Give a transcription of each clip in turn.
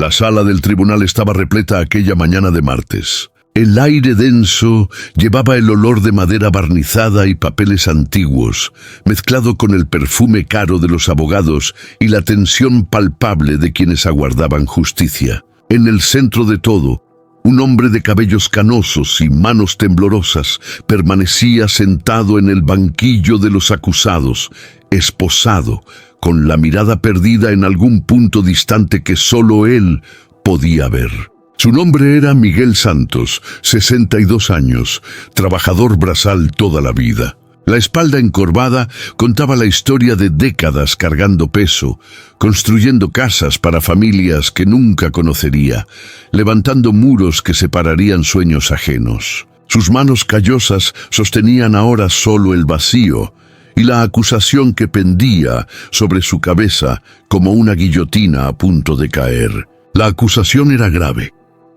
La sala del tribunal estaba repleta aquella mañana de martes. El aire denso llevaba el olor de madera barnizada y papeles antiguos, mezclado con el perfume caro de los abogados y la tensión palpable de quienes aguardaban justicia. En el centro de todo, un hombre de cabellos canosos y manos temblorosas permanecía sentado en el banquillo de los acusados, esposado, con la mirada perdida en algún punto distante que solo él podía ver. Su nombre era Miguel Santos, 62 años, trabajador braçal toda la vida. La espalda encorvada contaba la historia de décadas cargando peso, construyendo casas para familias que nunca conocería, levantando muros que separarían sueños ajenos. Sus manos callosas sostenían ahora solo el vacío y la acusación que pendía sobre su cabeza como una guillotina a punto de caer. La acusación era grave.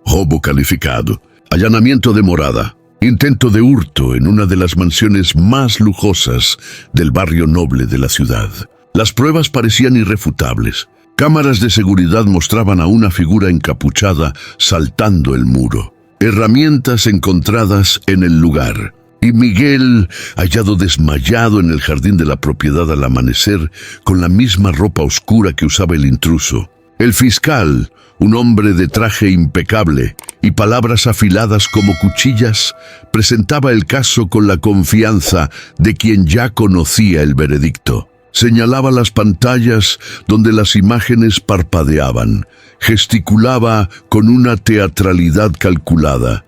Robo calificado, allanamiento de morada, intento de hurto en una de las mansiones más lujosas del barrio noble de la ciudad. Las pruebas parecían irrefutables. Cámaras de seguridad mostraban a una figura encapuchada saltando el muro. Herramientas encontradas en el lugar. Y Miguel, hallado desmayado en el jardín de la propiedad al amanecer, con la misma ropa oscura que usaba el intruso. El fiscal, un hombre de traje impecable y palabras afiladas como cuchillas, presentaba el caso con la confianza de quien ya conocía el veredicto. Señalaba las pantallas donde las imágenes parpadeaban, gesticulaba con una teatralidad calculada.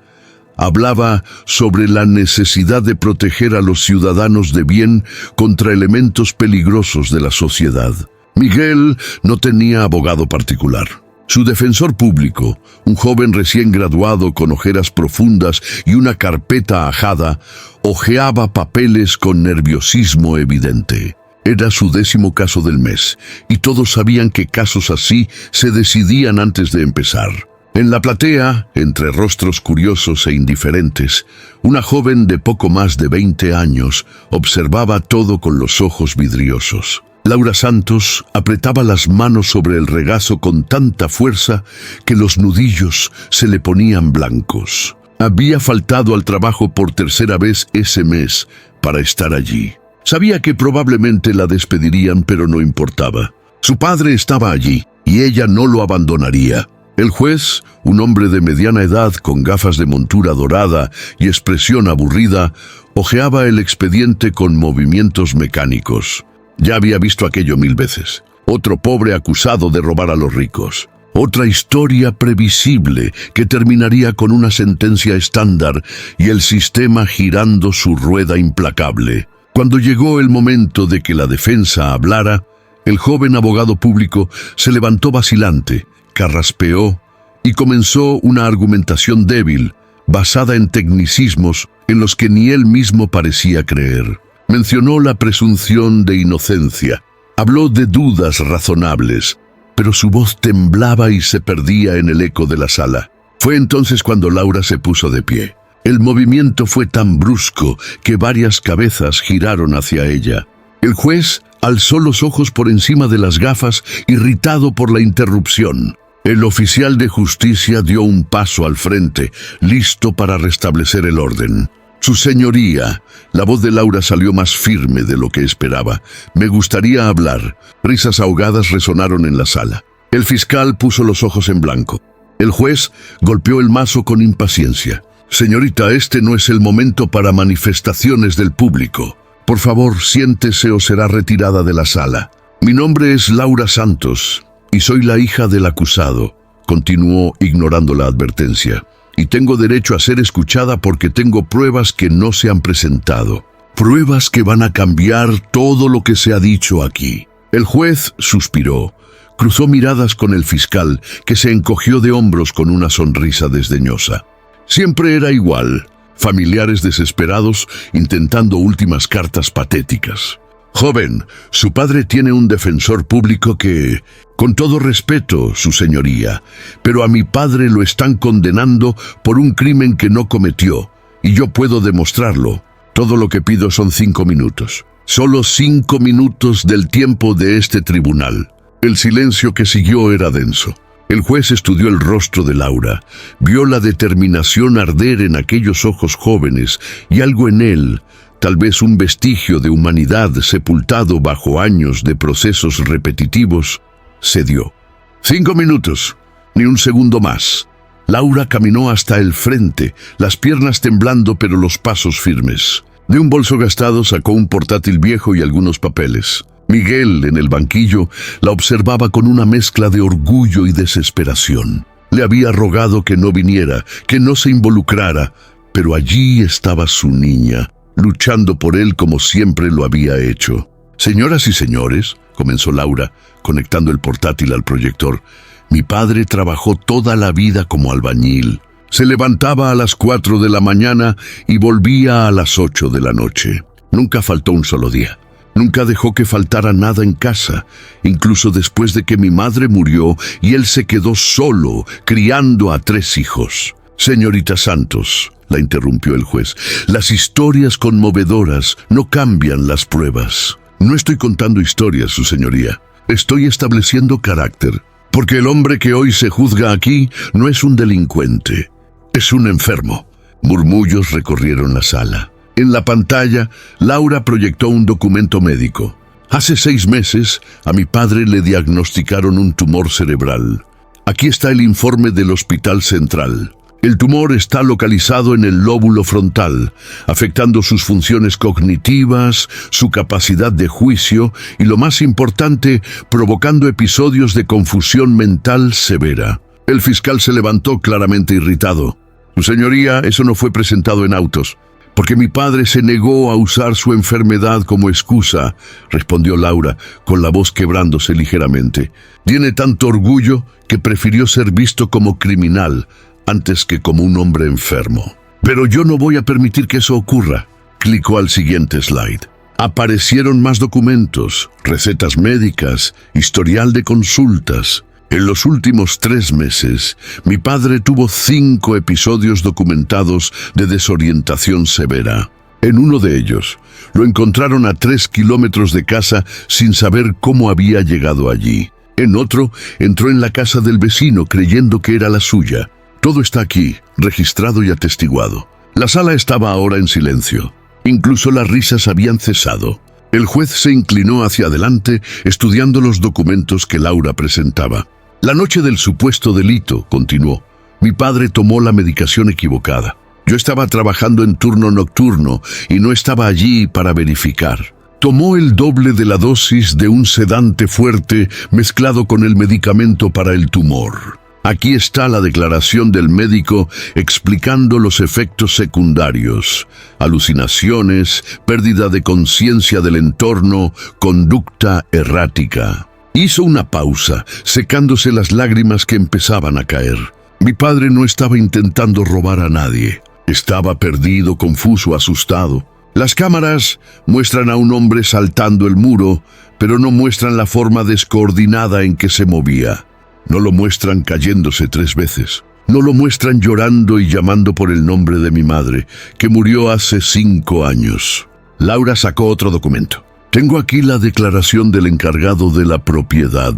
Hablaba sobre la necesidad de proteger a los ciudadanos de bien contra elementos peligrosos de la sociedad. Miguel no tenía abogado particular. Su defensor público, un joven recién graduado con ojeras profundas y una carpeta ajada, hojeaba papeles con nerviosismo evidente. Era su 10º caso del mes, y todos sabían que casos así se decidían antes de empezar. En la platea, entre rostros curiosos e indiferentes, una joven de poco más de 20 años observaba todo con los ojos vidriosos. Laura Santos apretaba las manos sobre el regazo con tanta fuerza que los nudillos se le ponían blancos. Había faltado al trabajo por 3ª vez ese mes para estar allí. Sabía que probablemente la despedirían, pero no importaba. Su padre estaba allí y ella no lo abandonaría. El juez, un hombre de mediana edad con gafas de montura dorada y expresión aburrida, hojeaba el expediente con movimientos mecánicos. Ya había visto aquello 1000 veces. Otro pobre acusado de robar a los ricos. Otra historia previsible que terminaría con una sentencia estándar y el sistema girando su rueda implacable. Cuando llegó el momento de que la defensa hablara, el joven abogado público se levantó vacilante, carraspeó y comenzó una argumentación débil, basada en tecnicismos en los que ni él mismo parecía creer. Mencionó la presunción de inocencia, habló de dudas razonables, pero su voz temblaba y se perdía en el eco de la sala. Fue entonces cuando Laura se puso de pie. El movimiento fue tan brusco que varias cabezas giraron hacia ella. El juez alzó los ojos por encima de las gafas, irritado por la interrupción. El oficial de justicia dio un paso al frente, listo para restablecer el orden. Su señoría, la voz de Laura salió más firme de lo que esperaba. Me gustaría hablar. Risas ahogadas resonaron en la sala. El fiscal puso los ojos en blanco. El juez golpeó el mazo con impaciencia. Señorita, este no es el momento para manifestaciones del público. Por favor, siéntese o será retirada de la sala. Mi nombre es Laura Santos y soy la hija del acusado, continuó ignorando la advertencia. Y tengo derecho a ser escuchada porque tengo pruebas que no se han presentado. Pruebas que van a cambiar todo lo que se ha dicho aquí. El juez suspiró, cruzó miradas con el fiscal, que se encogió de hombros con una sonrisa desdeñosa. Siempre era igual, familiares desesperados intentando últimas cartas patéticas. Joven, su padre tiene un defensor público que... Con todo respeto, su señoría, pero a mi padre lo están condenando por un crimen que no cometió, y yo puedo demostrarlo. Todo lo que pido son 5 minutos. Solo 5 minutos del tiempo de este tribunal. El silencio que siguió era denso. El juez estudió el rostro de Laura, vio la determinación arder en aquellos ojos jóvenes y algo en él, tal vez un vestigio de humanidad sepultado bajo años de procesos repetitivos, cedió. 5 minutos, ni un segundo más. Laura caminó hasta el frente, las piernas temblando pero los pasos firmes. De un bolso gastado sacó un portátil viejo y algunos papeles. Miguel, en el banquillo, la observaba con una mezcla de orgullo y desesperación. Le había rogado que no viniera, que no se involucrara, pero allí estaba su niña, luchando por él como siempre lo había hecho. «Señoras y señores», comenzó Laura, conectando el portátil al proyector, «mi padre trabajó toda la vida como albañil. Se levantaba a las 4 de la mañana y volvía a las 8 de la noche. Nunca faltó un solo día. Nunca dejó que faltara nada en casa, incluso después de que mi madre murió y él se quedó solo, criando a 3 hijos. Señorita Santos», la interrumpió el juez, «las historias conmovedoras no cambian las pruebas. No estoy contando historias, su señoría. Estoy estableciendo carácter, porque el hombre que hoy se juzga aquí no es un delincuente, es un enfermo». Murmullos recorrieron la sala. En la pantalla, Laura proyectó un documento médico. Hace 6 meses, a mi padre le diagnosticaron un tumor cerebral. Aquí está el informe del Hospital Central. El tumor está localizado en el lóbulo frontal, afectando sus funciones cognitivas, su capacidad de juicio y, lo más importante, provocando episodios de confusión mental severa. El fiscal se levantó claramente irritado. «Su señoría, eso no fue presentado en autos, porque mi padre se negó a usar su enfermedad como excusa», respondió Laura, con la voz quebrándose ligeramente. «Tiene tanto orgullo que prefirió ser visto como criminal antes que como un hombre enfermo. Pero yo no voy a permitir que eso ocurra». Clicó al siguiente slide. Aparecieron más documentos, recetas médicas, historial de consultas. En los últimos 3 meses, mi padre tuvo 5 episodios documentados de desorientación severa. En uno de ellos, lo encontraron a 3 kilómetros de casa sin saber cómo había llegado allí. En otro, entró en la casa del vecino creyendo que era la suya. Todo está aquí, registrado y atestiguado. La sala estaba ahora en silencio. Incluso las risas habían cesado. El juez se inclinó hacia adelante, estudiando los documentos que Laura presentaba. «La noche del supuesto delito», continuó, «mi padre tomó la medicación equivocada. Yo estaba trabajando en turno nocturno y no estaba allí para verificar. Tomó el doble de la dosis de un sedante fuerte mezclado con el medicamento para el tumor. Aquí está la declaración del médico explicando los efectos secundarios: alucinaciones, pérdida de conciencia del entorno, conducta errática». Hizo una pausa, secándose las lágrimas que empezaban a caer. Mi padre no estaba intentando robar a nadie. Estaba perdido, confuso, asustado. Las cámaras muestran a un hombre saltando el muro, pero no muestran la forma descoordinada en que se movía. No lo muestran cayéndose 3 veces. No lo muestran llorando y llamando por el nombre de mi madre, que murió hace 5 años. Laura sacó otro documento. «Tengo aquí la declaración del encargado de la propiedad,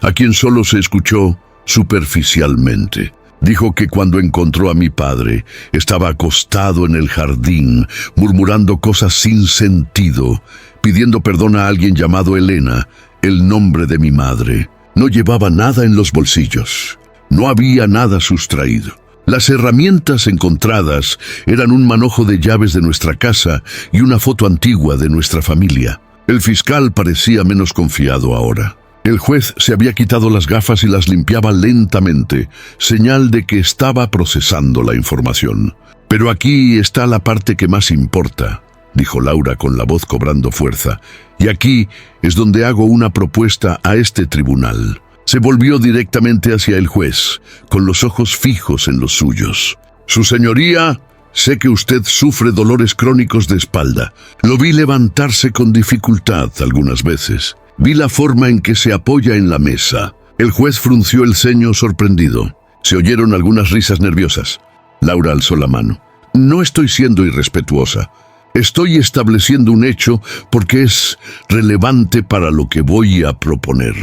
a quien solo se escuchó superficialmente. Dijo que cuando encontró a mi padre, estaba acostado en el jardín, murmurando cosas sin sentido, pidiendo perdón a alguien llamado Elena, el nombre de mi madre. No llevaba nada en los bolsillos. No había nada sustraído. Las herramientas encontradas eran un manojo de llaves de nuestra casa y una foto antigua de nuestra familia». El fiscal parecía menos confiado ahora. El juez se había quitado las gafas y las limpiaba lentamente, señal de que estaba procesando la información. «Pero aquí está la parte que más importa», dijo Laura con la voz cobrando fuerza, «y aquí es donde hago una propuesta a este tribunal». Se volvió directamente hacia el juez, con los ojos fijos en los suyos. «Su señoría, sé que usted sufre dolores crónicos de espalda. Lo vi levantarse con dificultad algunas veces. Vi la forma en que se apoya en la mesa». El juez frunció el ceño sorprendido. Se oyeron algunas risas nerviosas. Laura alzó la mano. «No estoy siendo irrespetuosa. Estoy estableciendo un hecho porque es relevante para lo que voy a proponer.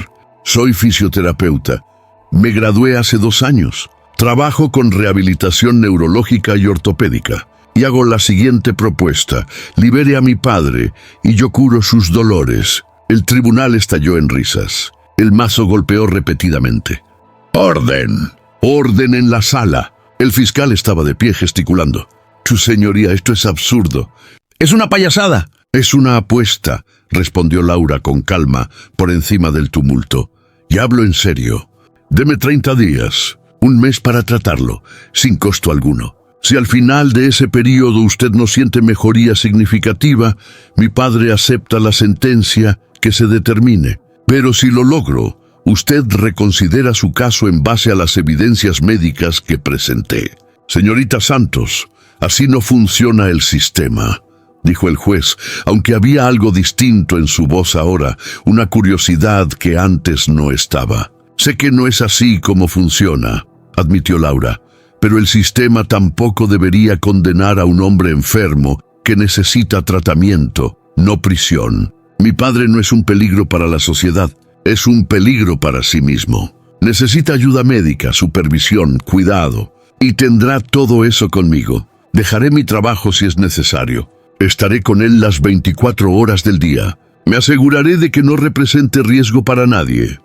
Soy fisioterapeuta. Me gradué hace 2 años. Trabajo con rehabilitación neurológica y ortopédica. Y hago la siguiente propuesta. Libere a mi padre y yo curo sus dolores. El tribunal estalló en risas. El mazo golpeó repetidamente. ¡Orden! ¡Orden en la sala! El fiscal estaba de pie gesticulando. Su señoría, esto es absurdo. ¡Es una payasada! Es una apuesta, respondió Laura con calma, por encima del tumulto. Y hablo en serio. Deme 30 días, 1 mes para tratarlo, sin costo alguno. Si al final de ese periodo usted no siente mejoría significativa, mi padre acepta la sentencia que se determine. Pero si lo logro, usted reconsidera su caso en base a las evidencias médicas que presenté. Señorita Santos, así no funciona el sistema, dijo el juez, aunque había algo distinto en su voz ahora, una curiosidad que antes no estaba. Sé que no es así como funciona, admitió Laura, pero el sistema tampoco debería condenar a un hombre enfermo que necesita tratamiento, no prisión. Mi padre no es un peligro para la sociedad, es un peligro para sí mismo. Necesita ayuda médica, supervisión, cuidado, y tendrá todo eso conmigo. Dejaré mi trabajo si es necesario. Estaré con él las 24 horas del día. Me aseguraré de que no represente riesgo para nadie.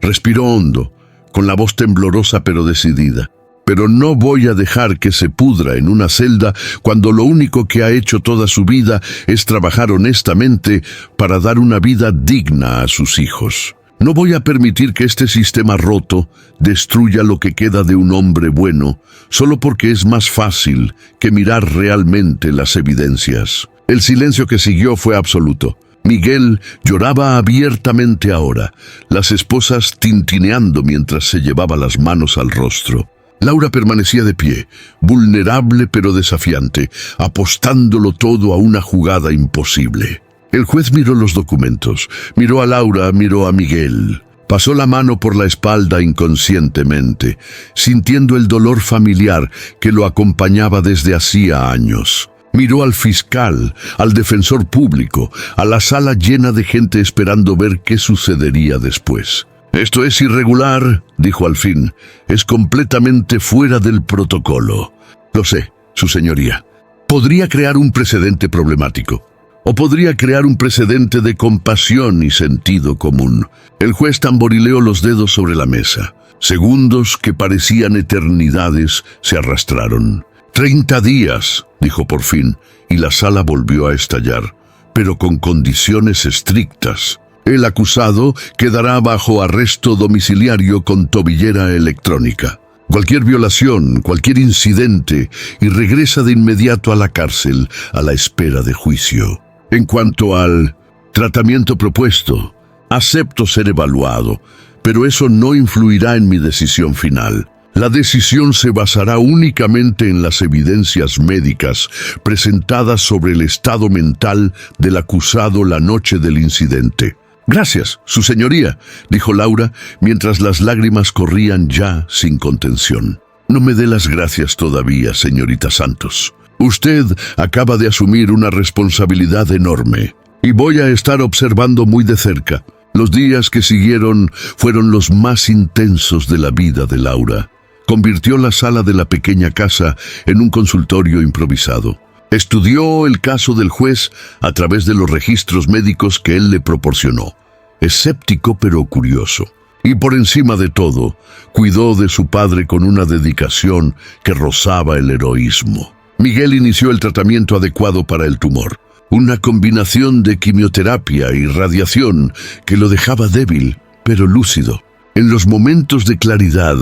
Respiró hondo, con la voz temblorosa pero decidida. Pero no voy a dejar que se pudra en una celda cuando lo único que ha hecho toda su vida es trabajar honestamente para dar una vida digna a sus hijos. No voy a permitir que este sistema roto destruya lo que queda de un hombre bueno, solo porque es más fácil que mirar realmente las evidencias. El silencio que siguió fue absoluto. Miguel lloraba abiertamente ahora, las esposas tintineando mientras se llevaba las manos al rostro. Laura permanecía de pie, vulnerable pero desafiante, apostándolo todo a una jugada imposible. El juez miró los documentos, miró a Laura, miró a Miguel. Pasó la mano por la espalda inconscientemente, sintiendo el dolor familiar que lo acompañaba desde hacía años. Miró al fiscal, al defensor público, a la sala llena de gente esperando ver qué sucedería después. «Esto es irregular», dijo al fin. «Es completamente fuera del protocolo». «Lo sé, su señoría. Podría crear un precedente problemático. O podría crear un precedente de compasión y sentido común». El juez tamborileó los dedos sobre la mesa. Segundos que parecían eternidades se arrastraron. 30 días, dijo por fin, y la sala volvió a estallar, pero con condiciones estrictas. El acusado quedará bajo arresto domiciliario con tobillera electrónica. Cualquier violación, cualquier incidente, y regresa de inmediato a la cárcel a la espera de juicio. En cuanto al tratamiento propuesto, acepto ser evaluado, pero eso no influirá en mi decisión final. La decisión se basará únicamente en las evidencias médicas presentadas sobre el estado mental del acusado la noche del incidente. «Gracias, su señoría», dijo Laura, mientras las lágrimas corrían ya sin contención. «No me dé las gracias todavía, señorita Santos. Usted acaba de asumir una responsabilidad enorme, y voy a estar observando muy de cerca. Los días que siguieron fueron los más intensos de la vida de Laura. Convirtió la sala de la pequeña casa en un consultorio improvisado. Estudió el caso del juez a través de los registros médicos que él le proporcionó. Escéptico pero curioso. Y por encima de todo, cuidó de su padre con una dedicación que rozaba el heroísmo. Miguel inició el tratamiento adecuado para el tumor. Una combinación de quimioterapia y radiación que lo dejaba débil, pero lúcido. En los momentos de claridad,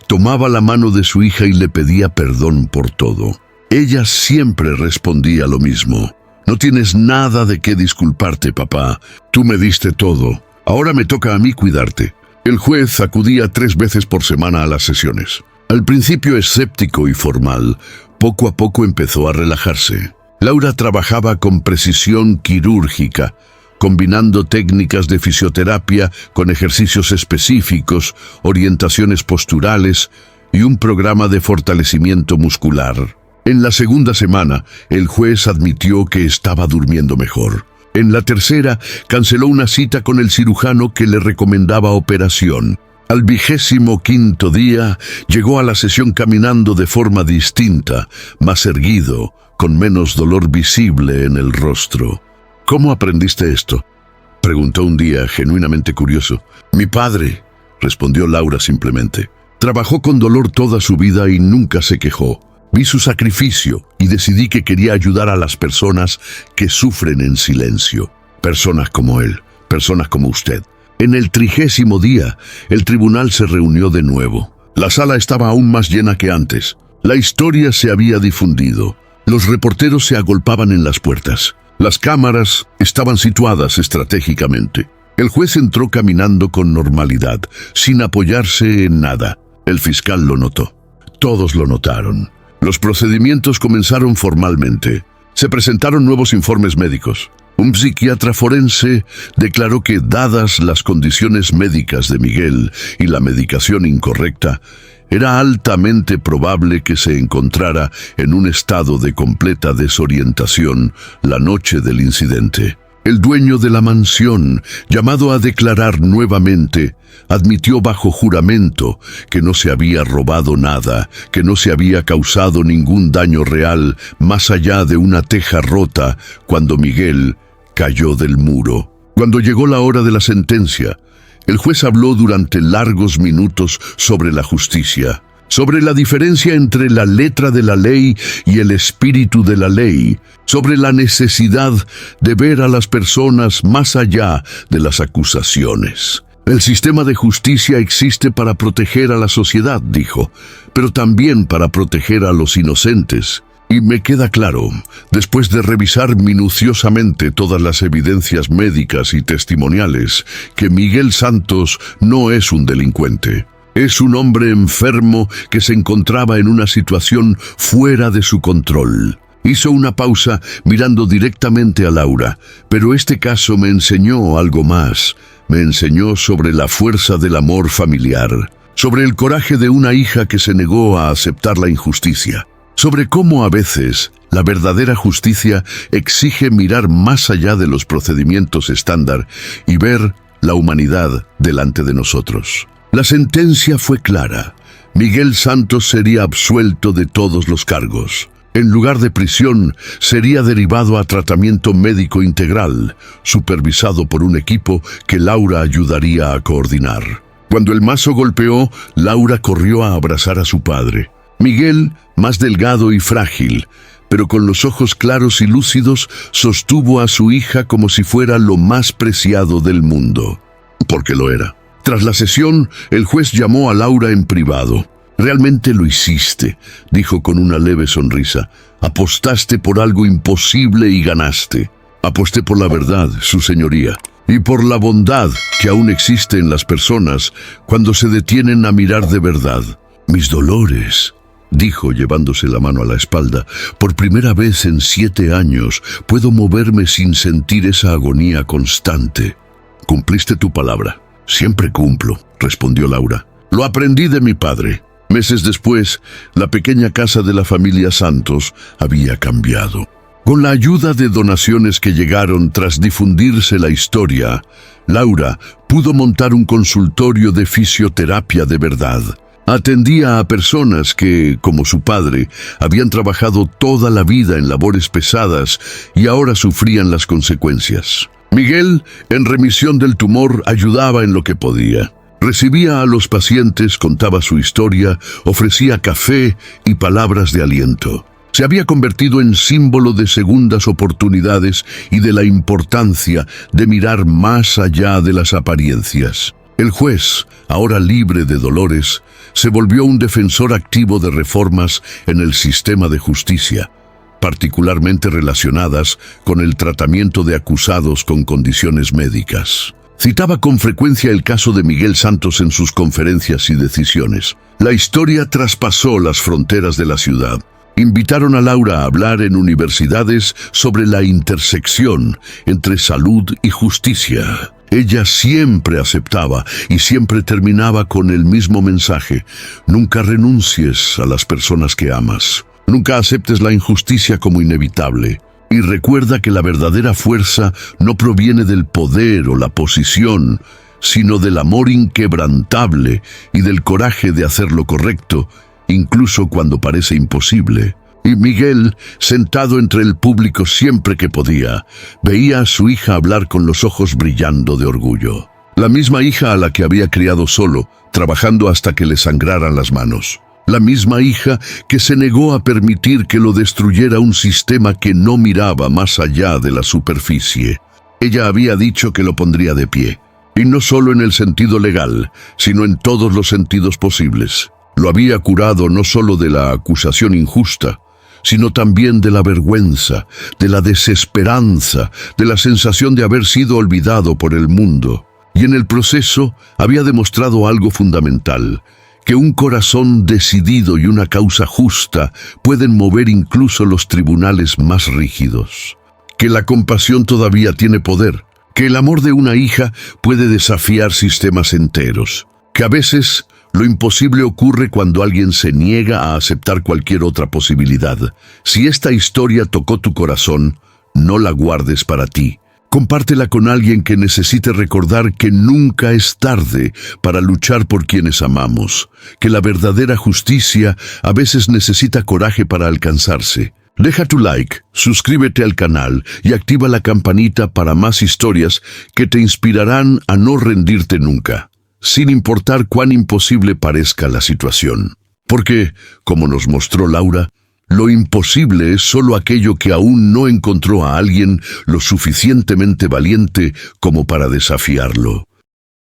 tomaba la mano de su hija y le pedía perdón por todo. Ella siempre respondía lo mismo. «No tienes nada de qué disculparte, papá. Tú me diste todo. Ahora me toca a mí cuidarte». El juez acudía 3 veces por semana a las sesiones. Al principio escéptico y formal, poco a poco empezó a relajarse. Laura trabajaba con precisión quirúrgica, combinando técnicas de fisioterapia con ejercicios específicos, orientaciones posturales y un programa de fortalecimiento muscular. En la segunda semana, el juez admitió que estaba durmiendo mejor. En la tercera, canceló una cita con el cirujano que le recomendaba operación. Al 25º día llegó a la sesión caminando de forma distinta, más erguido, con menos dolor visible en el rostro. ¿Cómo aprendiste esto?, preguntó un día, genuinamente curioso. Mi padre, respondió Laura simplemente. Trabajó con dolor toda su vida y nunca se quejó. Vi su sacrificio y decidí que quería ayudar a las personas que sufren en silencio. Personas como él, personas como usted. En el 30º día, el tribunal se reunió de nuevo. La sala estaba aún más llena que antes. La historia se había difundido. Los reporteros se agolpaban en las puertas. Las cámaras estaban situadas estratégicamente. El juez entró caminando con normalidad, sin apoyarse en nada. El fiscal lo notó. Todos lo notaron. Los procedimientos comenzaron formalmente. Se presentaron nuevos informes médicos. Un psiquiatra forense declaró que, dadas las condiciones médicas de Miguel y la medicación incorrecta, era altamente probable que se encontrara en un estado de completa desorientación la noche del incidente. El dueño de la mansión, llamado a declarar nuevamente, admitió bajo juramento que no se había robado nada, que no se había causado ningún daño real más allá de una teja rota cuando Miguel cayó del muro. Cuando llegó la hora de la sentencia, el juez habló durante largos minutos sobre la justicia, sobre la diferencia entre la letra de la ley y el espíritu de la ley, sobre la necesidad de ver a las personas más allá de las acusaciones. El sistema de justicia existe para proteger a la sociedad, dijo, pero también para proteger a los inocentes. Y me queda claro, después de revisar minuciosamente todas las evidencias médicas y testimoniales, que Miguel Santos no es un delincuente. Es un hombre enfermo que se encontraba en una situación fuera de su control. Hizo una pausa mirando directamente a Laura, pero este caso me enseñó algo más. Me enseñó sobre la fuerza del amor familiar, sobre el coraje de una hija que se negó a aceptar la injusticia, sobre cómo a veces la verdadera justicia exige mirar más allá de los procedimientos estándar y ver la humanidad delante de nosotros. La sentencia fue clara. Miguel Santos sería absuelto de todos los cargos. En lugar de prisión, sería derivado a tratamiento médico integral, supervisado por un equipo que Laura ayudaría a coordinar. Cuando el mazo golpeó, Laura corrió a abrazar a su padre. Miguel, más delgado y frágil, pero con los ojos claros y lúcidos, sostuvo a su hija como si fuera lo más preciado del mundo. Porque lo era. Tras la sesión, el juez llamó a Laura en privado. «Realmente lo hiciste», dijo con una leve sonrisa. «Apostaste por algo imposible y ganaste». «Aposté por la verdad, su señoría, y por la bondad que aún existe en las personas cuando se detienen a mirar de verdad. Mis dolores», dijo llevándose la mano a la espalda. «Por primera vez en 7 años puedo moverme sin sentir esa agonía constante». «Cumpliste tu palabra». «Siempre cumplo», respondió Laura. «Lo aprendí de mi padre». Meses después, la pequeña casa de la familia Santos había cambiado. Con la ayuda de donaciones que llegaron tras difundirse la historia, Laura pudo montar un consultorio de fisioterapia de verdad. Atendía a personas que, como su padre, habían trabajado toda la vida en labores pesadas y ahora sufrían las consecuencias. Miguel, en remisión del tumor, ayudaba en lo que podía. Recibía a los pacientes, contaba su historia, ofrecía café y palabras de aliento. Se había convertido en símbolo de segundas oportunidades y de la importancia de mirar más allá de las apariencias. El juez, ahora libre de dolores, se volvió un defensor activo de reformas en el sistema de justicia, particularmente relacionadas con el tratamiento de acusados con condiciones médicas. Citaba con frecuencia el caso de Miguel Santos en sus conferencias y decisiones. La historia traspasó las fronteras de la ciudad. Invitaron a Laura a hablar en universidades sobre la intersección entre salud y justicia. Ella siempre aceptaba y siempre terminaba con el mismo mensaje: nunca renuncies a las personas que amas. Nunca aceptes la injusticia como inevitable. Y recuerda que la verdadera fuerza no proviene del poder o la posición, sino del amor inquebrantable y del coraje de hacer lo correcto, incluso cuando parece imposible. Y Miguel, sentado entre el público siempre que podía, veía a su hija hablar con los ojos brillando de orgullo. La misma hija a la que había criado solo, trabajando hasta que le sangraran las manos. La misma hija que se negó a permitir que lo destruyera un sistema que no miraba más allá de la superficie. Ella había dicho que lo pondría de pie, y no solo en el sentido legal, sino en todos los sentidos posibles. Lo había curado no solo de la acusación injusta, sino también de la vergüenza, de la desesperanza, de la sensación de haber sido olvidado por el mundo. Y en el proceso había demostrado algo fundamental, que un corazón decidido y una causa justa pueden mover incluso los tribunales más rígidos. Que la compasión todavía tiene poder, que el amor de una hija puede desafiar sistemas enteros, que a veces lo imposible ocurre cuando alguien se niega a aceptar cualquier otra posibilidad. Si esta historia tocó tu corazón, no la guardes para ti. Compártela con alguien que necesite recordar que nunca es tarde para luchar por quienes amamos, que la verdadera justicia a veces necesita coraje para alcanzarse. Deja tu like, suscríbete al canal y activa la campanita para más historias que te inspirarán a no rendirte nunca, sin importar cuán imposible parezca la situación. Porque, como nos mostró Laura, lo imposible es solo aquello que aún no encontró a alguien lo suficientemente valiente como para desafiarlo.